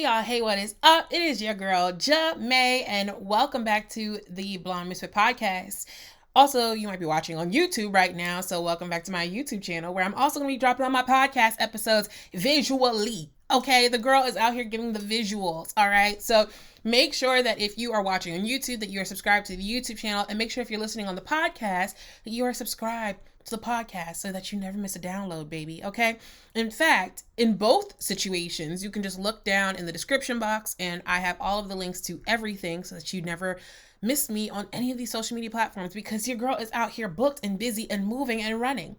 Y'all, hey, what is up? It is your girl, May, and welcome back to the Blonde Misfit Podcast. Also, you might be watching on YouTube right now, so welcome back to my YouTube channel, where I'm also going to be dropping on my podcast episodes visually. Okay, the girl is out here giving the visuals, all right? So make sure that if you are watching on YouTube, that you are subscribed to the YouTube channel, and make sure if you're listening on the podcast, that you are subscribed to the podcast so that you never miss a download, baby, okay? In fact, in both situations, you can just look down in the description box and I have all of the links to everything so that you never miss me on any of these social media platforms, because your girl is out here booked and busy and moving and running.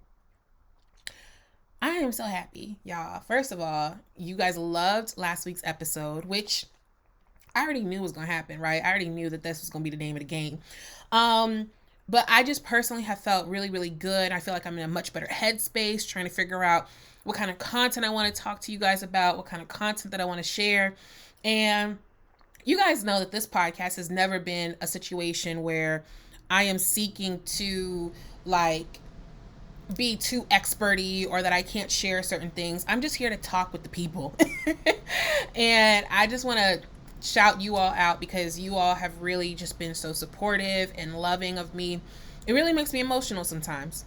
I am so happy, y'all. First of all, you guys loved last week's episode, which I already knew was going to happen, right? I already knew that this was going to be the name of the game. But I just personally have felt really, really good. I feel like I'm in a much better headspace trying to figure out what kind of content I want to talk to you guys about, what kind of content that I want to share. And you guys know that this podcast has never been a situation where I am seeking to be too experty or that I can't share certain things. I'm just here to talk with the people. And I just want to shout you all out because you all have really just been so supportive and loving of me. It really makes me emotional sometimes,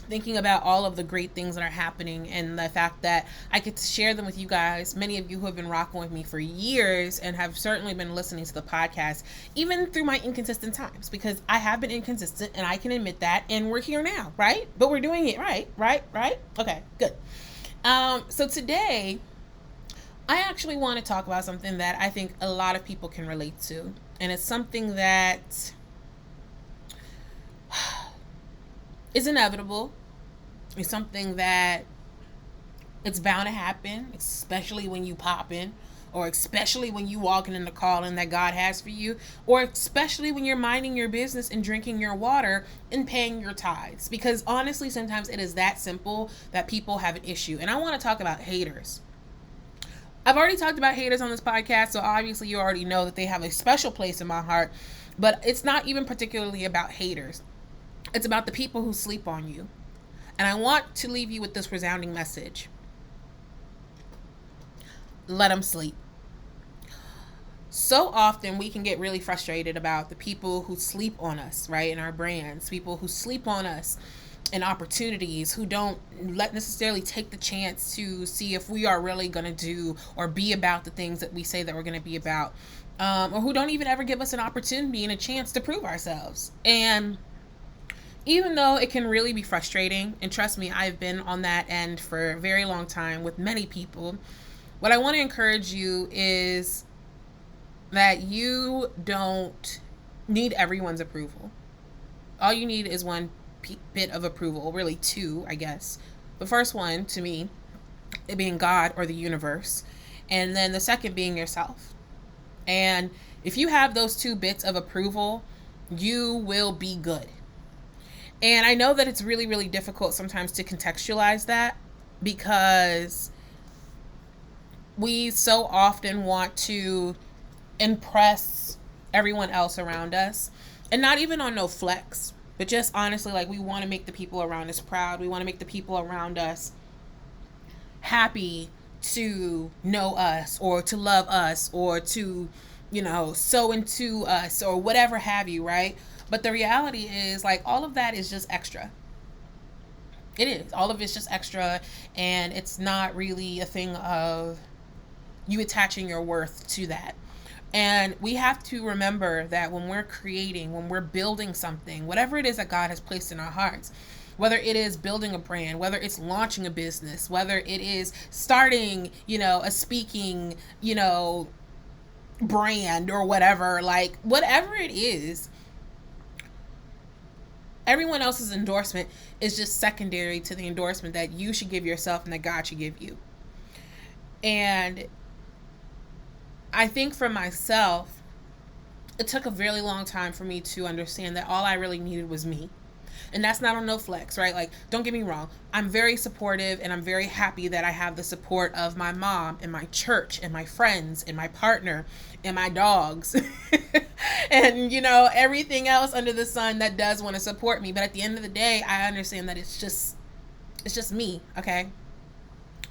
thinking about all of the great things that are happening and the fact that I get to share them with you guys, many of you who have been rocking with me for years and have certainly been listening to the podcast, even through my inconsistent times, because I have been inconsistent and I can admit that, and we're here now, right? But we're doing it right? Okay, good. So today, I actually want to talk about something that I think a lot of people can relate to. And it's something that is inevitable. It's something that it's bound to happen, especially when you popping, or especially when you walking in the calling that God has for you, or especially when you're minding your business and drinking your water and paying your tithes. Because honestly, sometimes it is that simple that people have an issue. And I want to talk about haters. I've already talked about haters on this podcast, so obviously you already know that they have a special place in my heart, but it's not even particularly about haters. It's about the people who sleep on you. And I want to leave you with this resounding message. Let them sleep. So often we can get really frustrated about the people who sleep on us, right, in our brands, people who sleep on us and opportunities, who don't necessarily take the chance to see if we are really going to do or be about the things that we say that we're going to be about, or who don't even ever give us an opportunity and a chance to prove ourselves. And even though it can really be frustrating, and trust me, I've been on that end for a very long time with many people, what I want to encourage you is that you don't need everyone's approval. All you need is one bit of approval, really two, I guess. The first one, to me, it being God or the universe, and then the second being yourself. And if you have those two bits of approval, you will be good. And I know that it's really, really difficult sometimes to contextualize that, because we so often want to impress everyone else around us, and not even on no flex, but just honestly, we want to make the people around us proud. We want to make the people around us happy to know us or to love us or to, sow into us or whatever have you, right? But the reality is, all of that is just extra. It is. All of it's just extra, and it's not really a thing of you attaching your worth to that. And we have to remember that when we're creating, when we're building something, whatever it is that God has placed in our hearts, whether it is building a brand, whether it's launching a business, whether it is starting, a speaking, brand or whatever, whatever it is, everyone else's endorsement is just secondary to the endorsement that you should give yourself and that God should give you. And I think for myself, it took a really long time for me to understand that all I really needed was me. And that's not on no flex, right? Don't get me wrong. I'm very supportive and I'm very happy that I have the support of my mom and my church and my friends and my partner and my dogs and, everything else under the sun that does want to support me. But at the end of the day, I understand that it's just me, okay?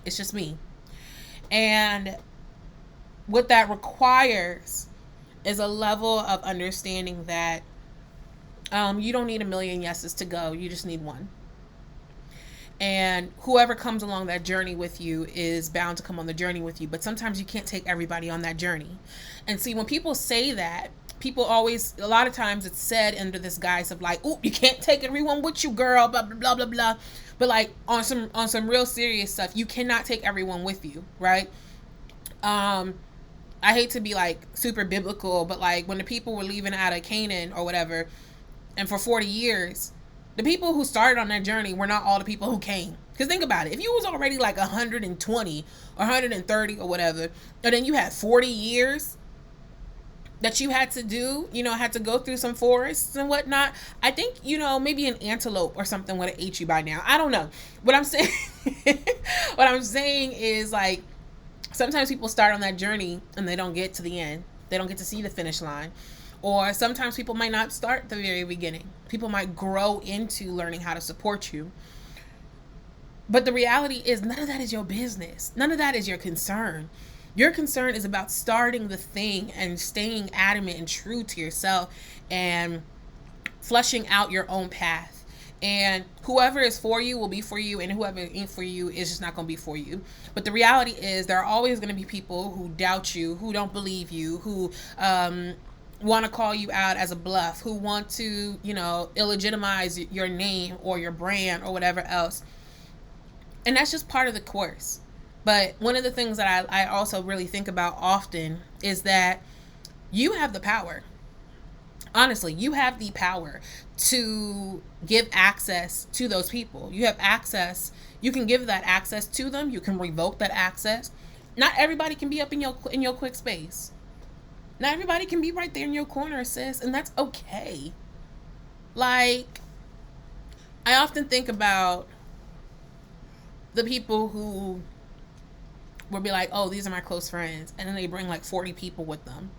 It's just me. And what that requires is a level of understanding that you don't need a million yeses to go. You just need one. And whoever comes along that journey with you is bound to come on the journey with you. But sometimes you can't take everybody on that journey. And see, when people say that, people always, a lot of times it's said under this guise of like, "Ooh, you can't take everyone with you, girl, blah, blah, blah, blah, blah." But like on some real serious stuff, you cannot take everyone with you, right? I hate to be like super biblical, but like when the people were leaving out of Canaan or whatever, and for 40 years, the people who started on that journey were not all the people who came. Because think about it. If you was already like 120 or 130 or whatever, and then you had 40 years that you had to do, had to go through some forests and whatnot, I think, maybe an antelope or something would have ate you by now. I don't know. What I'm saying, what I'm saying is like, sometimes people start on that journey and they don't get to the end. They don't get to see the finish line. Or sometimes people might not start the very beginning. People might grow into learning how to support you. But the reality is none of that is your business. None of that is your concern. Your concern is about starting the thing and staying adamant and true to yourself and fleshing out your own path. And whoever is for you will be for you, and whoever ain't for you is just not going to be for you. But the reality is there are always going to be people who doubt you, who don't believe you, who want to call you out as a bluff, who want to, illegitimize your name or your brand or whatever else. And that's just part of the course. But one of the things that I also really think about often is that you have the power. Honestly, you have the power to give access to those people. You have access. You can give that access to them. You can revoke that access. Not everybody can be up in your quick space. Not everybody can be right there in your corner, sis, and that's okay. Like, I often think about the people who will be like, "Oh, these are my close friends," and then they bring like 40 people with them.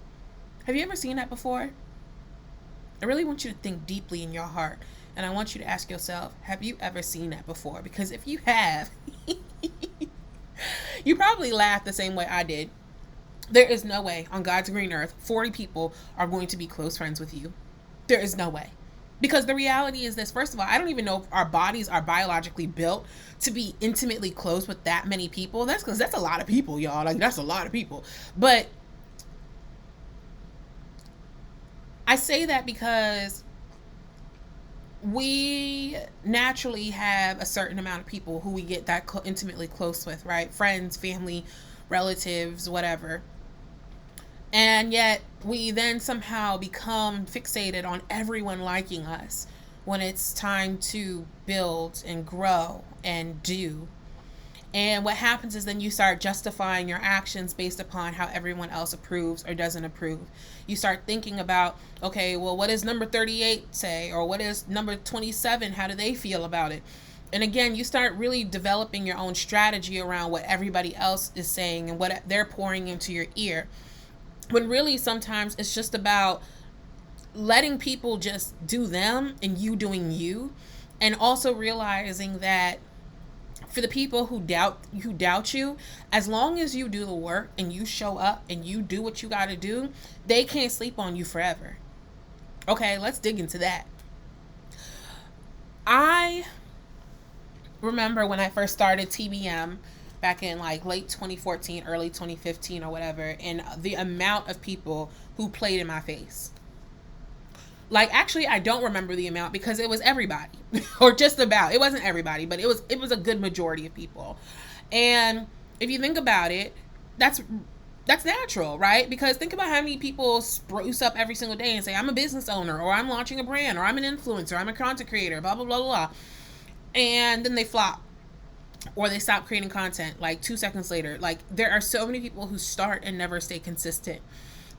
Have you ever seen that before? I really want you to think deeply in your heart, and I want you to ask yourself, have you ever seen that before? Because if you have, you probably laughed the same way I did. There is no way on God's green earth 40 people are going to be close friends with you. There is no way. Because the reality is this. First of all, I don't even know if our bodies are biologically built to be intimately close with that many people. That's because that's a lot of people, y'all. Like, that's a lot of people. But I say that because we naturally have a certain amount of people who we get that intimately close with, right? Friends, family, relatives, whatever. And yet we then somehow become fixated on everyone liking us when it's time to build and grow and do. And what happens is then you start justifying your actions based upon how everyone else approves or doesn't approve. You start thinking about, okay, well, what does number 38 say? Or what is number 27? How do they feel about it? And again, you start really developing your own strategy around what everybody else is saying and what they're pouring into your ear. When really sometimes it's just about letting people just do them and you doing you. And also realizing that for the people who doubt you, as long as you do the work and you show up and you do what you got to do, they can't sleep on you forever. Okay, let's dig into that. I remember when I first started TBM back in like late 2014, early 2015 or whatever, and the amount of people who played in my face. Like, actually, I don't remember the amount because it was everybody or just about. It wasn't everybody, but it was a good majority of people. And if you think about it, that's natural, right? Because think about how many people spruce up every single day and say, I'm a business owner, or I'm launching a brand, or I'm an influencer, I'm a content creator, blah, blah, blah, blah. And then they flop. Or they stop creating content like 2 seconds later. Like, there are so many people who start and never stay consistent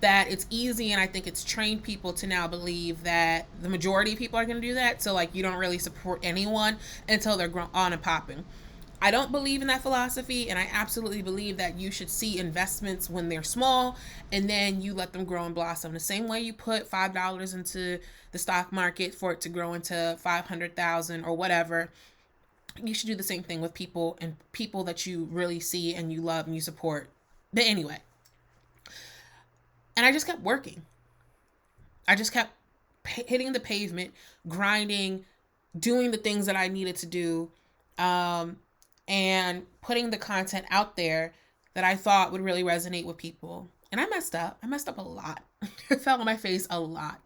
that it's easy, and I think it's trained people to now believe that the majority of people are going to do that. So like, you don't really support anyone until they're grown on and popping. I don't believe in that philosophy, and I absolutely believe that you should see investments when they're small and then you let them grow and blossom. The same way you put $5 into the stock market for it to grow into 500,000 or whatever. You should do the same thing with people and people that you really see and you love and you support. But anyway, And I just kept working. I just kept hitting the pavement, grinding, doing the things that I needed to do, and putting the content out there that I thought would really resonate with people. And I messed up. I messed up a lot. I fell on my face a lot.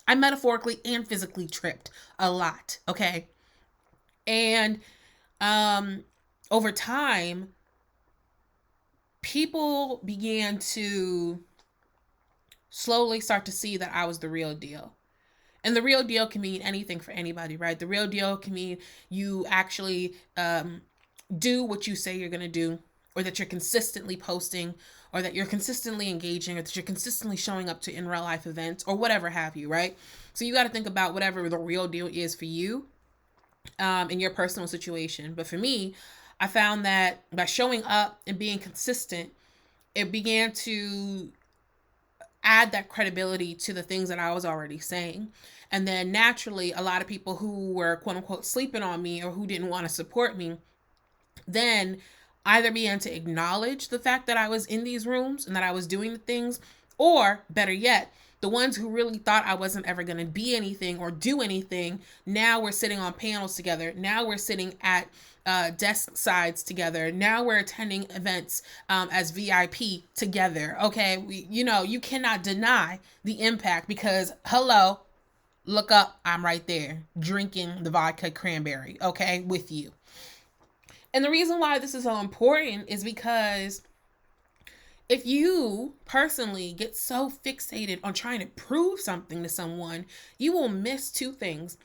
I metaphorically and physically tripped a lot. Okay. And over time, people began to slowly start to see that I was the real deal. And the real deal can mean anything for anybody, right? The real deal can mean you actually do what you say you're going to do, or that you're consistently posting, or that you're consistently engaging, or that you're consistently showing up to in real life events, or whatever have you, right? So you got to think about whatever the real deal is for you in your personal situation. But for me, I found that by showing up and being consistent, it began to add that credibility to the things that I was already saying. And then naturally, a lot of people who were quote unquote sleeping on me or who didn't want to support me then either began to acknowledge the fact that I was in these rooms and that I was doing the things, or better yet, the ones who really thought I wasn't ever going to be anything or do anything, now we're sitting on panels together. Now we're sitting at desk sides together. Now we're attending events as VIP together. Okay, you cannot deny the impact because, hello, look up, I'm right there drinking the vodka cranberry, okay, with you. And the reason why this is so important is because if you personally get so fixated on trying to prove something to someone, you will miss two things.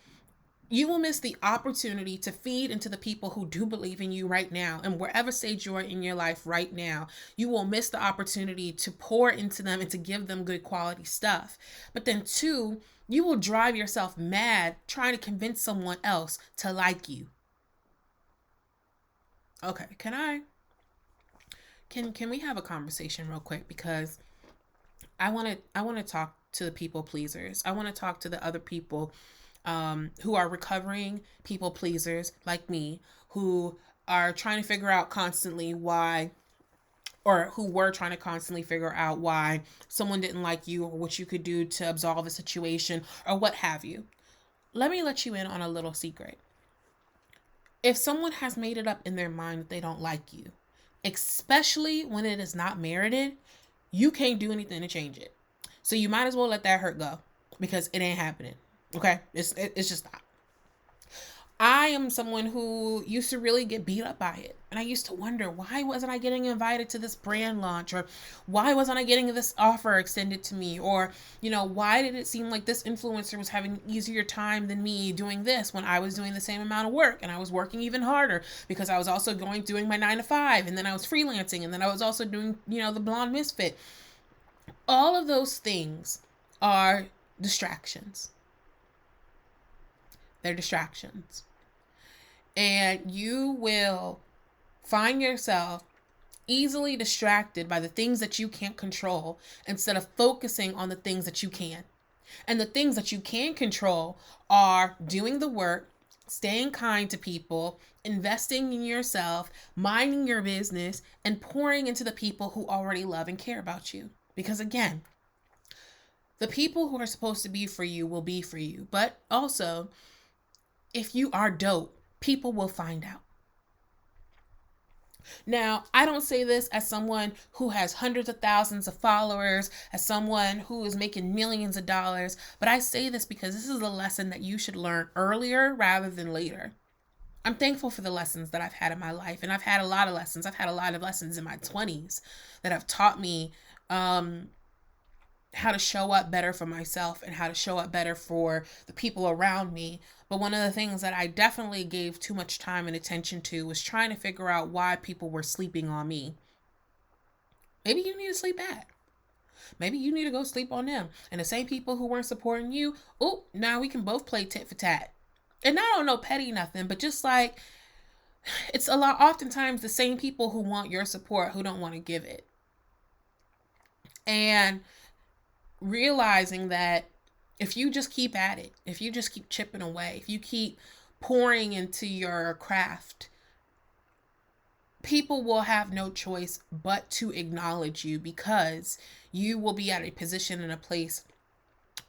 You will miss the opportunity to feed into the people who do believe in you right now, and wherever stage you are in your life right now, you will miss the opportunity to pour into them and to give them good quality stuff. But then two, you will drive yourself mad trying to convince someone else to like you. Okay, can we have a conversation real quick, because I want to talk to the people pleasers. I want to talk to the other people who are recovering people pleasers like me, who are trying to figure out constantly why, or who were trying to constantly figure out why someone didn't like you, or what you could do to absolve a situation, or what have you. Let me let you in on a little secret. If someone has made it up in their mind that they don't like you, especially when it is not merited, you can't do anything to change it. So you might as well let that hurt go, because it ain't happening. Okay? It's just not. I am someone who used to really get beat up by it. And I used to wonder, why wasn't I getting invited to this brand launch? Or why wasn't I getting this offer extended to me? Or, why did it seem like this influencer was having an easier time than me doing this when I was doing the same amount of work? And I was working even harder because I was also doing my 9 to 5. And then I was freelancing. And then I was also doing, the Blonde Misfit. All of those things are distractions. They're distractions. And you will find yourself easily distracted by the things that you can't control instead of focusing on the things that you can. And the things that you can control are doing the work, staying kind to people, investing in yourself, minding your business, and pouring into the people who already love and care about you. Because again, the people who are supposed to be for you will be for you. But also, if you are dope, people will find out. Now, I don't say this as someone who has hundreds of thousands of followers, as someone who is making millions of dollars, but I say this because this is a lesson that you should learn earlier rather than later. I'm thankful for the lessons that I've had in my life, and I've had a lot of lessons. I've had a lot of lessons in my 20s that have taught me how to show up better for myself and how to show up better for the people around me. But one of the things that I definitely gave too much time and attention to was trying to figure out why people were sleeping on me. Maybe you need to sleep back. Maybe you need to go sleep on them. And the same people who weren't supporting you, now we can both play tit for tat. And I don't know petty nothing, but just like, it's oftentimes the same people who want your support who don't want to give it. And realizing that if you just keep at it, if you just keep chipping away, if you keep pouring into your craft, people will have no choice but to acknowledge you, because you will be at a position in a place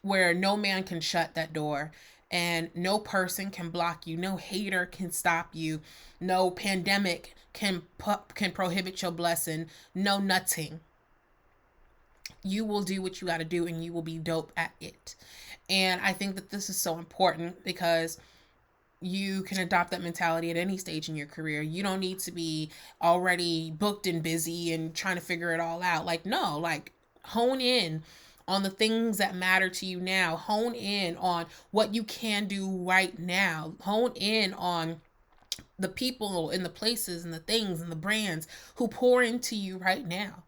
where no man can shut that door, and no person can block you, no hater can stop you, no pandemic can prohibit your blessing, no nothing. You will do what you got to do, and you will be dope at it. And I think that this is so important, because you can adopt that mentality at any stage in your career. You don't need to be already booked and busy and trying to figure it all out. Like, no, like, hone in on the things that matter to you now. Hone in on what you can do right now. Hone in on the people and the places and the things and the brands who pour into you right now.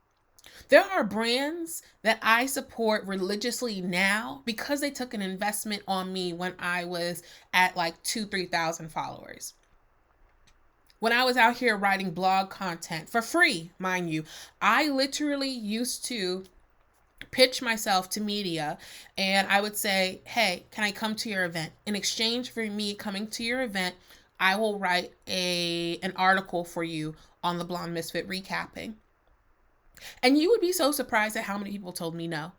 There are brands that I support religiously now because they took an investment on me when I was at like 2,000-3,000 followers. When I was out here writing blog content for free, mind you, I literally used to pitch myself to media, and I would say, hey, can I come to your event? In exchange for me coming to your event, I will write an article for you on the Blonde Misfit recapping. And you would be so surprised at how many people told me no.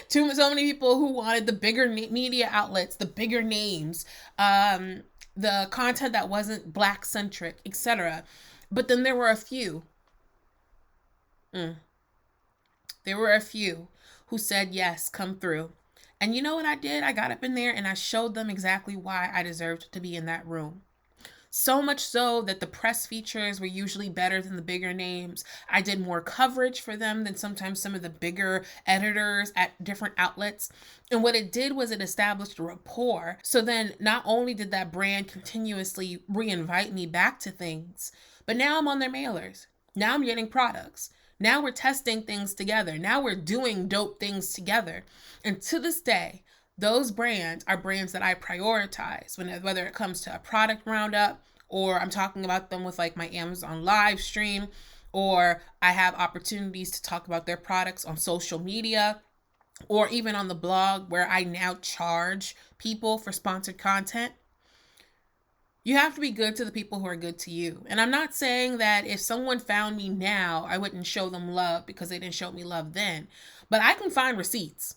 So many people who wanted the bigger media outlets, the bigger names, the content that wasn't Black centric, etc. But then there were a few. There were a few who said, yes, come through. And you know what I did? I got up in there and I showed them exactly why I deserved to be in that room. So much so that the press features were usually better than the bigger names. I did more coverage for them than sometimes some of the bigger editors at different outlets. And what it did was it established a rapport. So then not only did that brand continuously re-invite me back to things, but now I'm on their mailers. Now I'm getting products. Now we're testing things together. Now we're doing dope things together. And to this day, those brands are brands that I prioritize whether it comes to a product roundup, or I'm talking about them with like my Amazon live stream, or I have opportunities to talk about their products on social media, or even on the blog where I now charge people for sponsored content. You have to be good to the people who are good to you. And I'm not saying that if someone found me now, I wouldn't show them love because they didn't show me love then. But I can find receipts.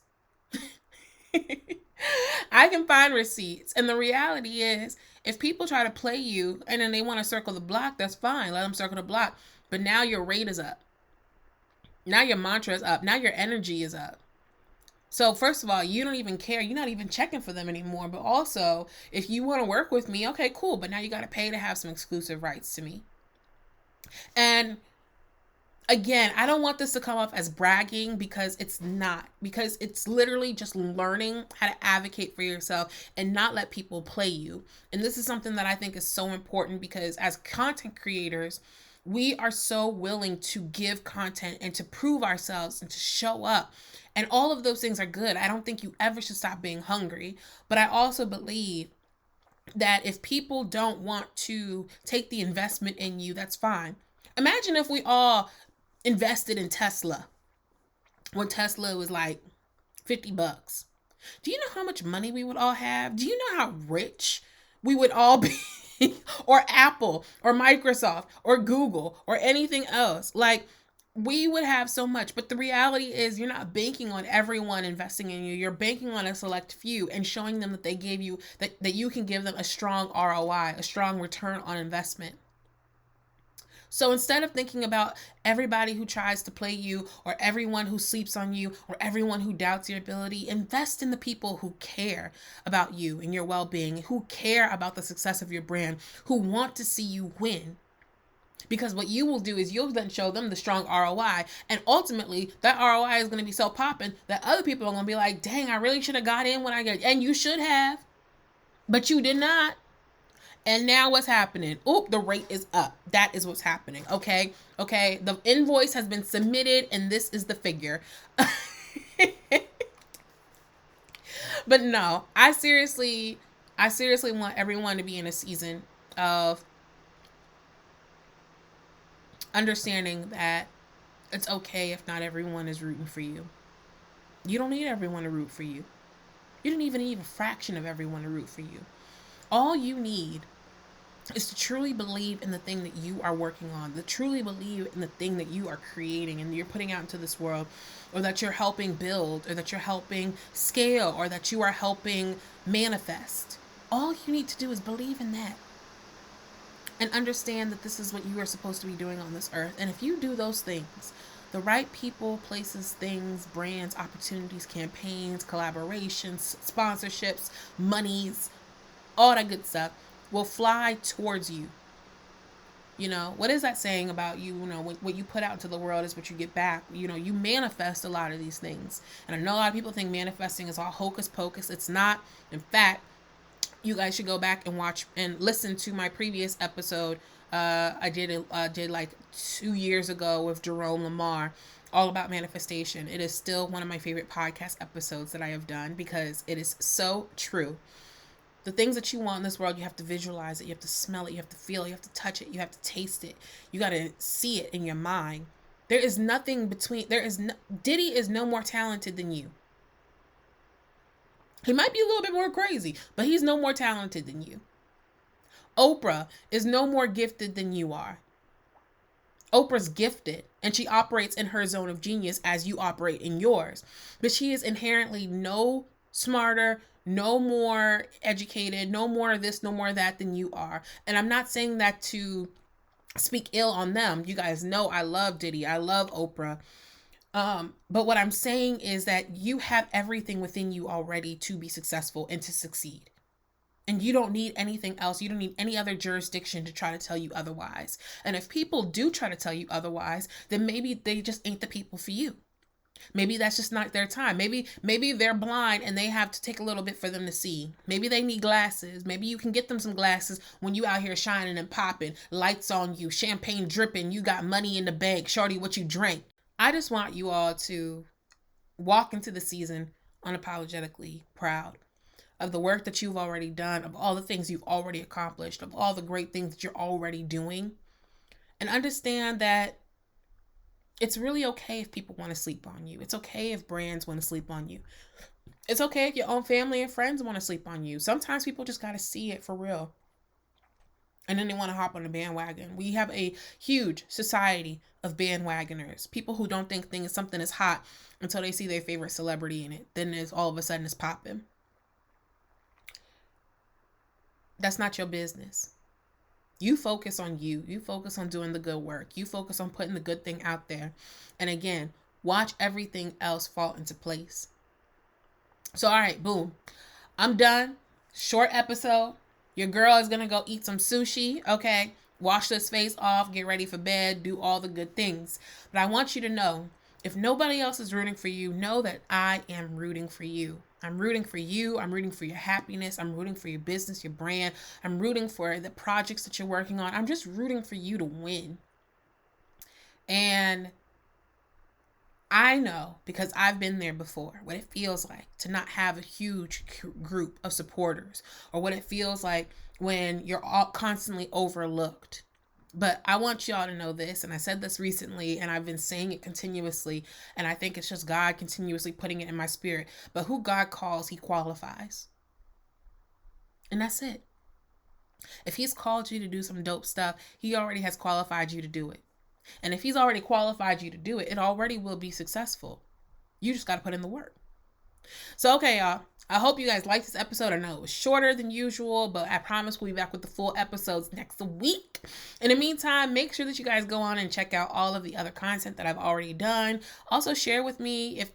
I can find receipts. And the reality is, if people try to play you and then they want to circle the block, that's fine. Let them circle the block. But now your rate is up. Now your mantra is up. Now your energy is up. So first of all, you don't even care. You're not even checking for them anymore. But also, if you want to work with me, okay, cool. But now you got to pay to have some exclusive rights to me. And again, I don't want this to come off as bragging, because it's not. Because it's literally just learning how to advocate for yourself and not let people play you. And this is something that I think is so important, because as content creators, we are so willing to give content and to prove ourselves and to show up. And all of those things are good. I don't think you ever should stop being hungry. But I also believe that if people don't want to take the investment in you, that's fine. Imagine if we all invested in Tesla when Tesla was like $50. Do you know how much money we would all have? Do you know how rich we would all be? Or Apple or Microsoft or Google or anything else. Like, we would have so much. But the reality is, you're not banking on everyone investing in you. You're banking on a select few and showing them that they gave you, that you can give them a strong ROI, a strong return on investment. So instead of thinking about everybody who tries to play you, or everyone who sleeps on you, or everyone who doubts your ability, invest in the people who care about you and your well-being, who care about the success of your brand, who want to see you win. Because what you will do is you'll then show them the strong ROI. And ultimately, that ROI is going to be so popping that other people are going to be like, dang, I really should have got in when I got. And you should have. But you did not. And now what's happening? Oop, the rate is up. That is what's happening. Okay. The invoice has been submitted and this is the figure. But no, I seriously want everyone to be in a season of understanding that it's okay if not everyone is rooting for you. You don't need everyone to root for you. You don't even need a fraction of everyone to root for you. All you need is to truly believe in the thing that you are working on, to truly believe in the thing that you are creating and you're putting out into this world, or that you're helping build, or that you're helping scale, or that you are helping manifest. All you need to do is believe in that and understand that this is what you are supposed to be doing on this earth. And if you do those things, the right people, places, things, brands, opportunities, campaigns, collaborations, sponsorships, monies, all that good stuff will fly towards you. You know, what is that saying about you? You know, what you put out into the world is what you get back. You know, you manifest a lot of these things. And I know a lot of people think manifesting is all hocus pocus. It's not. In fact, you guys should go back and watch and listen to my previous episode. I did like 2 years ago with Jerome Lamar, all about manifestation. It is still one of my favorite podcast episodes that I have done because it is so true. The things that you want in this world, you have to visualize it, you have to smell it, you have to feel it, you have to touch it, you have to taste it. You got to see it in your mind. There is nothing between, Diddy is no more talented than you. He might be a little bit more crazy, but he's no more talented than you. Oprah is no more gifted than you are. Oprah's gifted, and she operates in her zone of genius as you operate in yours. But she is inherently no smarter, no more educated, no more of this, no more of that than you are. And I'm not saying that to speak ill on them. You guys know I love Diddy. I love Oprah. But what I'm saying is that you have everything within you already to be successful and to succeed. And you don't need anything else. You don't need any other jurisdiction to try to tell you otherwise. And if people do try to tell you otherwise, then maybe they just ain't the people for you. Maybe that's just not their time. Maybe they're blind and they have to take a little bit for them to see. Maybe they need glasses. Maybe you can get them some glasses when you out here shining and popping, lights on you, champagne dripping, you got money in the bank, shorty, what you drank. I just want you all to walk into the season unapologetically proud of the work that you've already done, of all the things you've already accomplished, of all the great things that you're already doing, and understand that it's really okay if people want to sleep on you. It's okay if brands want to sleep on you. It's okay if your own family and friends want to sleep on you. Sometimes people just got to see it for real. And then they want to hop on the bandwagon. We have a huge society of bandwagoners. People who don't think something is hot until they see their favorite celebrity in it. Then there's all of a sudden it's popping. That's not your business. You focus on you. You focus on doing the good work. You focus on putting the good thing out there. And again, watch everything else fall into place. So, all right, boom. I'm done. Short episode. Your girl is going to go eat some sushi. Okay. Wash this face off. Get ready for bed. Do all the good things. But I want you to know, if nobody else is rooting for you, know that I am rooting for you. I'm rooting for you. I'm rooting for your happiness. I'm rooting for your business, your brand. I'm rooting for the projects that you're working on. I'm just rooting for you to win. And I know, because I've been there before, what it feels like to not have a huge group of supporters, or what it feels like when you're all constantly overlooked. But I want y'all to know this, and I said this recently, and I've been saying it continuously, and I think it's just God continuously putting it in my spirit. But who God calls, he qualifies. And that's it. If he's called you to do some dope stuff, he already has qualified you to do it. And if he's already qualified you to do it, it already will be successful. You just got to put in the work. So, okay, y'all. I hope you guys liked this episode. I know it was shorter than usual, but I promise we'll be back with the full episodes next week. In the meantime, make sure that you guys go on and check out all of the other content that I've already done. Also, share with me if,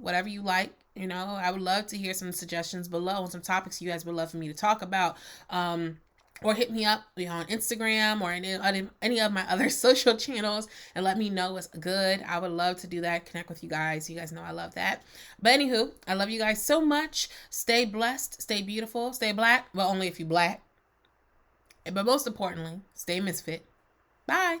whatever you like. I would love to hear some suggestions below on some topics you guys would love for me to talk about. Or hit me up on Instagram or any of my other social channels and let me know what's good. I would love to do that, connect with you guys. You guys know I love that. But anywho, I love you guys so much. Stay blessed, stay beautiful, stay black. Well, only if you black. But most importantly, stay misfit. Bye.